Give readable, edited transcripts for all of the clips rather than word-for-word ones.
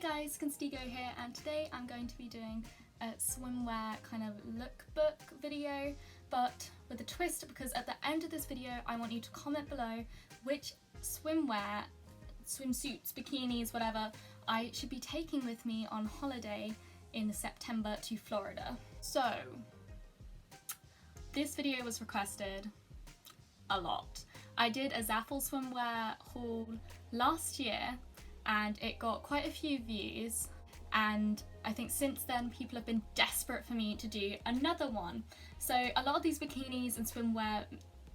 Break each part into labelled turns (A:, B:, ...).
A: guys, Constigo here, and today I'm going to be doing a swimwear kind of lookbook video, but with a twist, because at the end of this video I want you to comment below which swimwear, swimsuits, bikinis, whatever, I should be taking with me on holiday in September to Florida. So this video was requested a lot. I did a Zaffle swimwear haul last year and it got quite a few views, and I think since then people have been desperate for me to do another one. So a lot of these bikinis and swimwear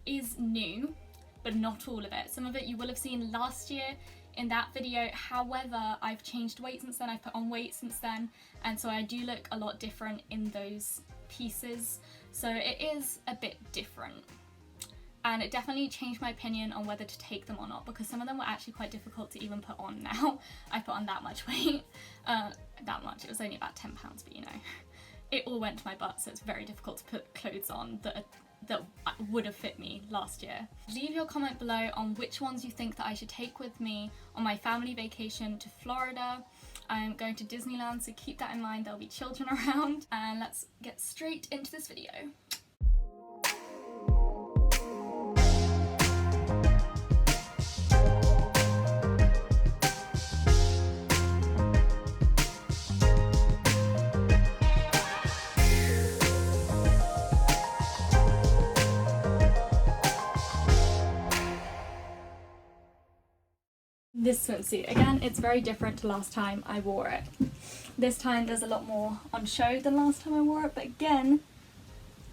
A: is new, but not all of it. Some of it you will have seen last year in that video, however I've changed weight since then, I've put on weight since then, and so I do look a lot different in those pieces, so it is a bit different. And it definitely changed my opinion on whether to take them or not, because some of them were actually quite difficult to even put on now. I put on that much weight, that much, it was only about 10 pounds, but you know, it all went to my butt, so it's very difficult to put clothes on that would have fit me last year. Leave your comment below on which ones you think that I should take with me on my family vacation to Florida. I'm going to Disneyland, so keep that in mind, there'll be children around, and let's get straight into this video. This swimsuit, again, it's very different to last time I wore it. This time there's a lot more on show than last time I wore it, but again,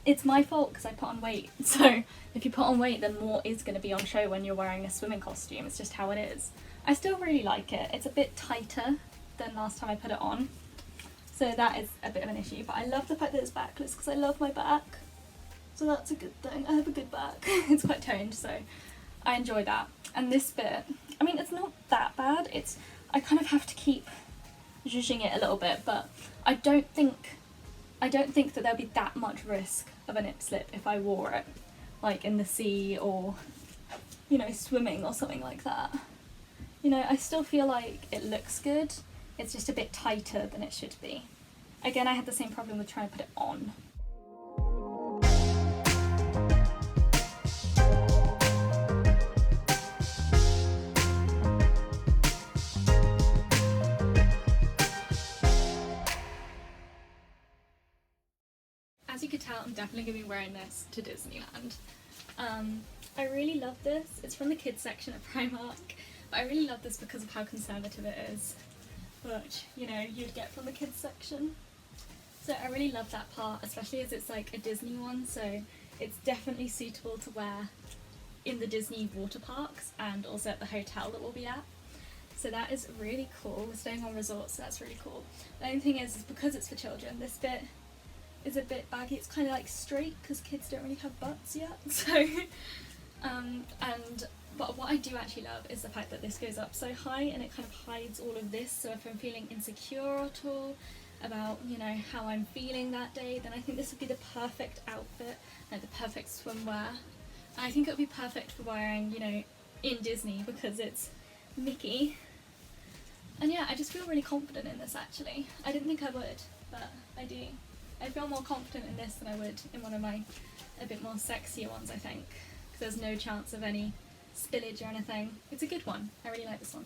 A: it's my fault because I put on weight. So if you put on weight, then more is going to be on show when you're wearing a swimming costume. It's just how it is. I still really like it. It's a bit tighter than last time I put it on, so that is a bit of an issue, but I love the fact that it's backless because I love my back, so that's a good thing. I have a good back. It's quite toned, so I enjoy that. And this bit, I mean, it's not that bad. I kind of have to keep zhuzhing it a little bit, but I don't think that there'll be that much risk of a nip slip if I wore it, like in the sea or, you know, swimming or something like that. You know, I still feel like it looks good. It's just a bit tighter than it should be. Again, I had the same problem with trying to put it on. As you could tell, I'm definitely going to be wearing this to Disneyland. I really love this. It's from the kids section at Primark, but I really love this because of how conservative it is, which, you know, you'd get from the kids section. So I really love that part, especially as it's like a Disney one, so it's definitely suitable to wear in the Disney water parks and also at the hotel that we'll be at. So that is really cool. We're staying on resorts, so that's really cool. The only thing is because it's for children, this bit is a bit baggy. It's kind of like straight because kids don't really have butts yet, so but what I do actually love is the fact that this goes up so high and it kind of hides all of this, so if I'm feeling insecure at all about, you know, how I'm feeling that day, then I think this would be the perfect outfit, like the perfect swimwear. And I think it would be perfect for wearing, you know, in Disney because it's Mickey. And yeah, I just feel really confident in this actually. I didn't think I would, but I do. I feel more confident in this than I would in one of my a bit more sexier ones, I think, because there's no chance of any spillage or anything. It's a good one. I really like this one.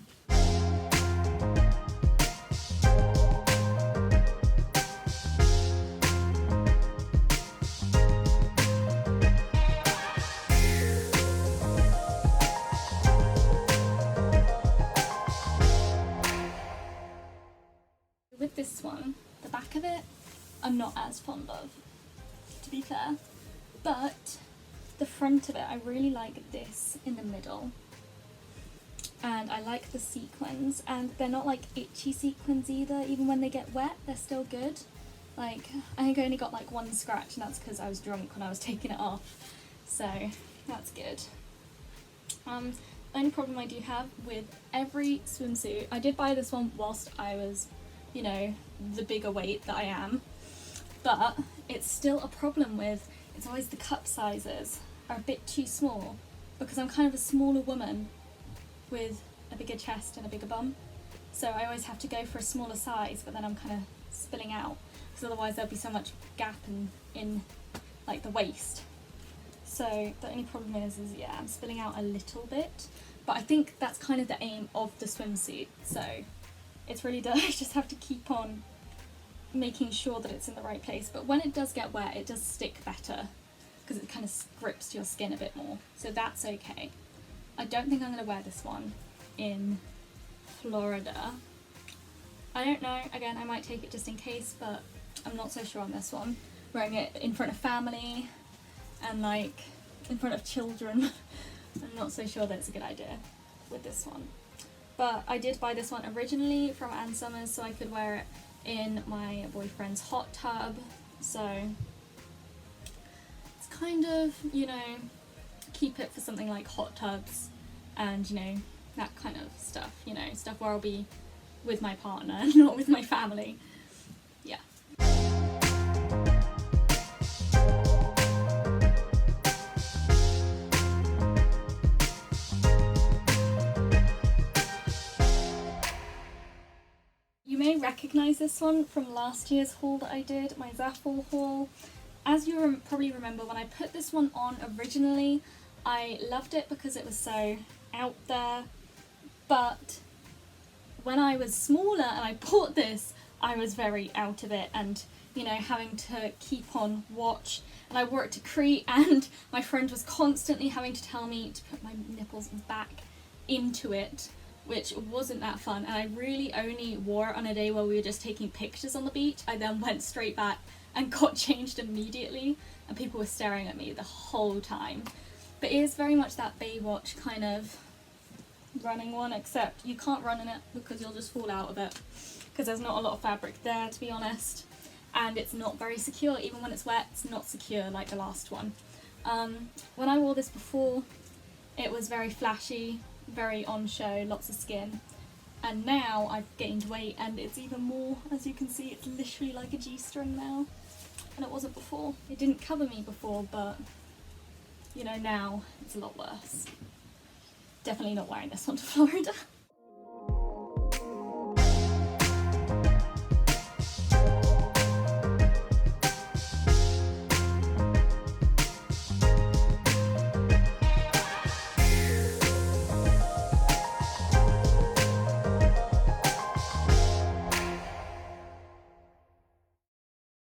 A: With this one, the back of it I'm not as fond of, to be fair, but the front of it I really like this in the middle, and I like the sequins, and they're not like itchy sequins either. Even when they get wet, they're still good. Like, I think I only got like one scratch, and that's because I was drunk when I was taking it off, so that's good. The only problem I do have with every swimsuit, I did buy this one whilst I was, you know, the bigger weight that I am, but it's still a problem with, it's always the cup sizes are a bit too small, because I'm kind of a smaller woman with a bigger chest and a bigger bum. so I always have to go for a smaller size, but then I'm kind of spilling out, because otherwise there'll be so much gap in like the waist. So the only problem is yeah, I'm spilling out a little bit, but I think that's kind of the aim of the swimsuit, so it's really I just have to keep on making sure that it's in the right place. But when it does get wet, it does stick better because it kind of grips to your skin a bit more, so that's okay. I don't think I'm going to wear this one in Florida. I don't know, again, I might take it just in case, but I'm not so sure on this one. Wearing it in front of family and like in front of children, I'm not so sure that it's a good idea with this one. But I did buy this one originally from Ann Summers so I could wear it in my boyfriend's hot tub, so it's kind of, you know, keep it for something like hot tubs and, you know, that kind of stuff, you know, stuff where I'll be with my partner, not with my family. Yeah. You may recognise this one from last year's haul that I did, my Zaful haul. As you probably remember, when I put this one on originally, I loved it because it was so out there, but when I was smaller and I bought this, I was very out of it and, you know, having to keep on watch, and I wore it to Crete and my friend was constantly having to tell me to put my nipples back into it, which wasn't that fun, and I really only wore it on a day where we were just taking pictures on the beach. I then went straight back and got changed immediately and people were staring at me the whole time. But it is very much that Baywatch kind of running one, except you can't run in it because you'll just fall out of it because there's not a lot of fabric there, to be honest, and it's not very secure. Even when it's wet, it's not secure like the last one. When I wore this before, it was very flashy, very on show, lots of skin, and now I've gained weight and it's even more. As you can see, it's literally like a G-string now, and it wasn't before. It didn't cover me before, but you know, now it's a lot worse. Definitely not wearing this one to Florida.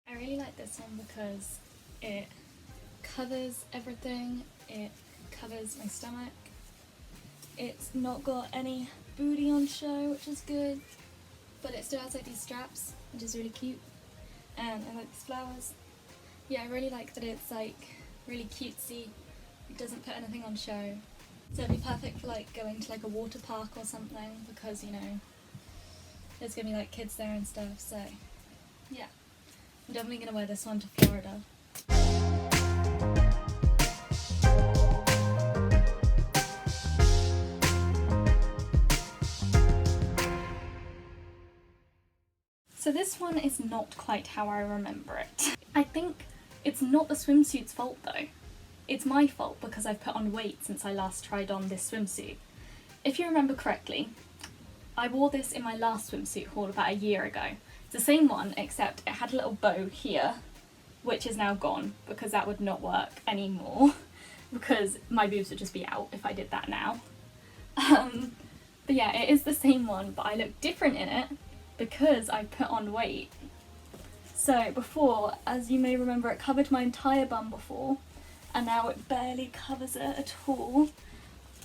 A: I really like this one because it covers everything. It covers my stomach. It's not got any booty on show, which is good, but it still has like these straps, which is really cute, and I like these flowers. Yeah, I really like that it's like really cutesy. It doesn't put anything on show, so it'd be perfect for like going to like a water park or something, because, you know, there's gonna be like kids there and stuff. So yeah, I'm definitely gonna wear this one to Florida. So this one is not quite how I remember it. I think it's not the swimsuit's fault though. It's my fault because I've put on weight since I last tried on this swimsuit. If you remember correctly, I wore this in my last swimsuit haul about a year ago. It's the same one, except it had a little bow here, which is now gone because that would not work anymore because my boobs would just be out if I did that now. But yeah, it is the same one, but I look different in it because I put on weight. So before, as you may remember, it covered my entire bum before, and now it barely covers it at all.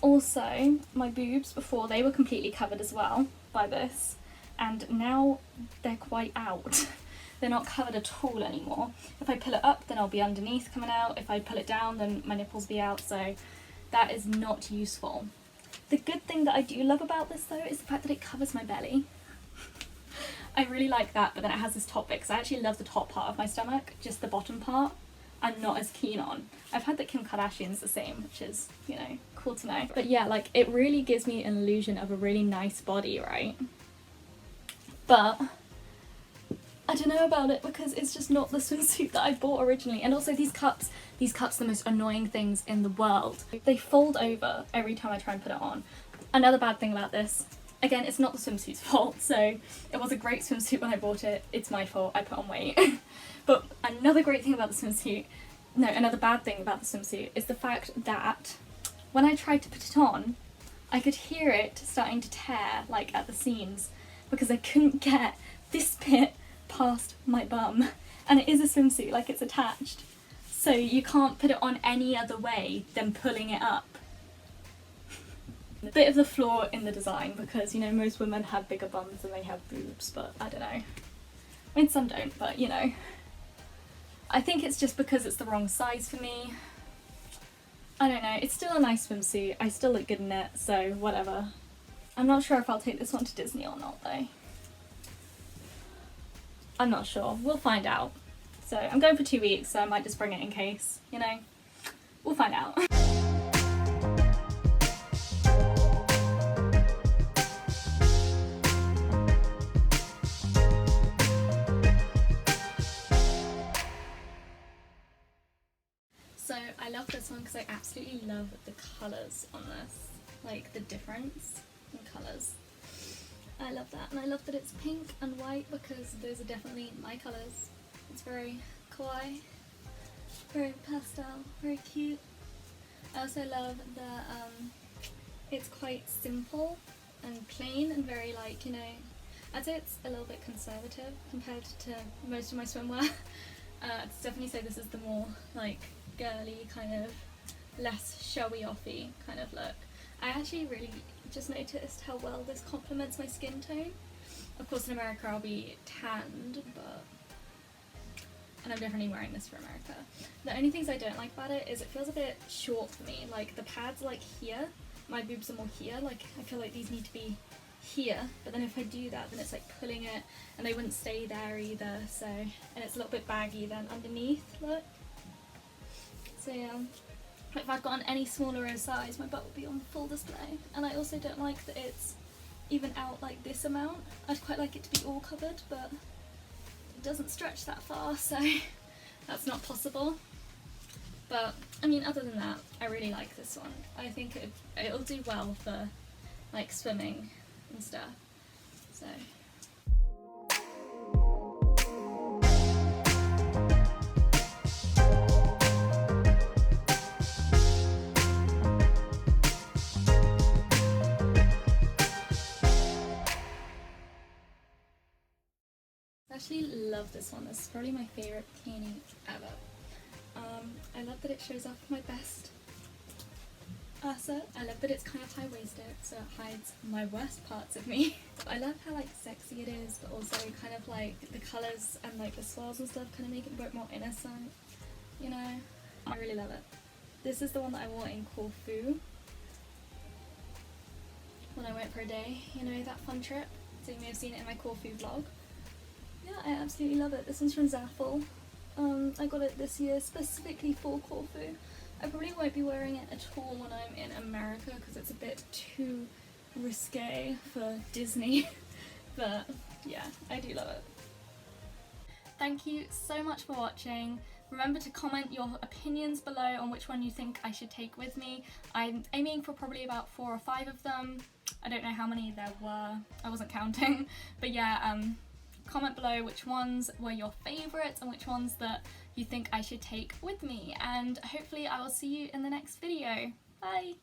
A: Also, my boobs before, they were completely covered as well by this, and now they're quite out. They're not covered at all anymore. If I pull it up, then I'll be underneath coming out. If I pull it down, then my nipples will be out, so that is not useful. The good thing that I do love about this though is the fact that it covers my belly. I really like that, but then it has this top bit, because I actually love the top part of my stomach, just the bottom part I'm not as keen on. I've heard that Kim Kardashian's the same, which is, you know, cool to know. But yeah, like, it really gives me an illusion of a really nice body, right? But I don't know about it because it's just not the swimsuit that I bought originally. And also these cups are the most annoying things in the world. They fold over every time I try and put it on. Another bad thing about this, Again, it's not the swimsuit's fault, so it was a great swimsuit when I bought it, it's my fault, I put on weight. But another great thing about the swimsuit, no, another bad thing about the swimsuit is the fact that when I tried to put it on, I could hear it starting to tear, like, at the seams, because I couldn't get this bit past my bum. And it is a swimsuit, like, it's attached. So you can't put it on any other way than pulling it up. A bit of the flaw in the design, because, you know, most women have bigger bums than they have boobs, but I don't know. I mean, some don't, but, you know. I think it's just because it's the wrong size for me. I don't know, it's still a nice swimsuit, I still look good in it, so whatever. I'm not sure if I'll take this one to Disney or not though. I'm not sure, we'll find out. So I'm going for 2 weeks, so I might just bring it in case, you know. We'll find out. So I love this one because I absolutely love the colours on this, like the difference in colours. I love that, and I love that it's pink and white because those are definitely my colours. It's very kawaii, very pastel, very cute. I also love that it's quite simple and plain and very, like, you know, I'd say it's a little bit conservative compared to most of my swimwear. I'd definitely say this is the more like girly, kind of less showy-offy kind of look. I actually really just noticed how well this complements my skin tone. Of course in America I'll be tanned, and I'm definitely wearing this for America. The only things I don't like about it is it feels a bit short for me. Like the pads are like here, my boobs are more here, like I feel like these need to be here, but then if I do that then it's like pulling it and they wouldn't stay there either, so, and it's a little bit baggy then underneath, look. So yeah, if I'd gotten any smaller in size my butt would be on full display. And I also don't like that it's even out like this amount. I'd quite like it to be all covered, but it doesn't stretch that far, so that's not possible. But I mean, other than that, I really like this one. I think it'll do well for like swimming and stuff, so. I actually love this one. This is probably my favourite bikini ever. I love that it shows off my best asset. I love that it's kind of high-waisted, so it hides my worst parts of me. I love how like sexy it is, but also kind of like the colours and like the swirls and stuff kind of make it a bit more innocent, you know? I really love it. This is the one that I wore in Corfu when I went for a day, you know, that fun trip. So you may have seen it in my Corfu vlog. Yeah, I absolutely love it. This one's from Zaffle. I got it this year specifically for Corfu. I probably won't be wearing it at all when I'm in America because it's a bit too risque for Disney. But yeah, I do love it. Thank you so much for watching. Remember to comment your opinions below on which one you think I should take with me. I'm aiming for probably about 4 or 5 of them. I don't know how many there were. I wasn't counting. But yeah, comment below which ones were your favourites and which ones that you think I should take with me, and hopefully I will see you in the next video. Bye!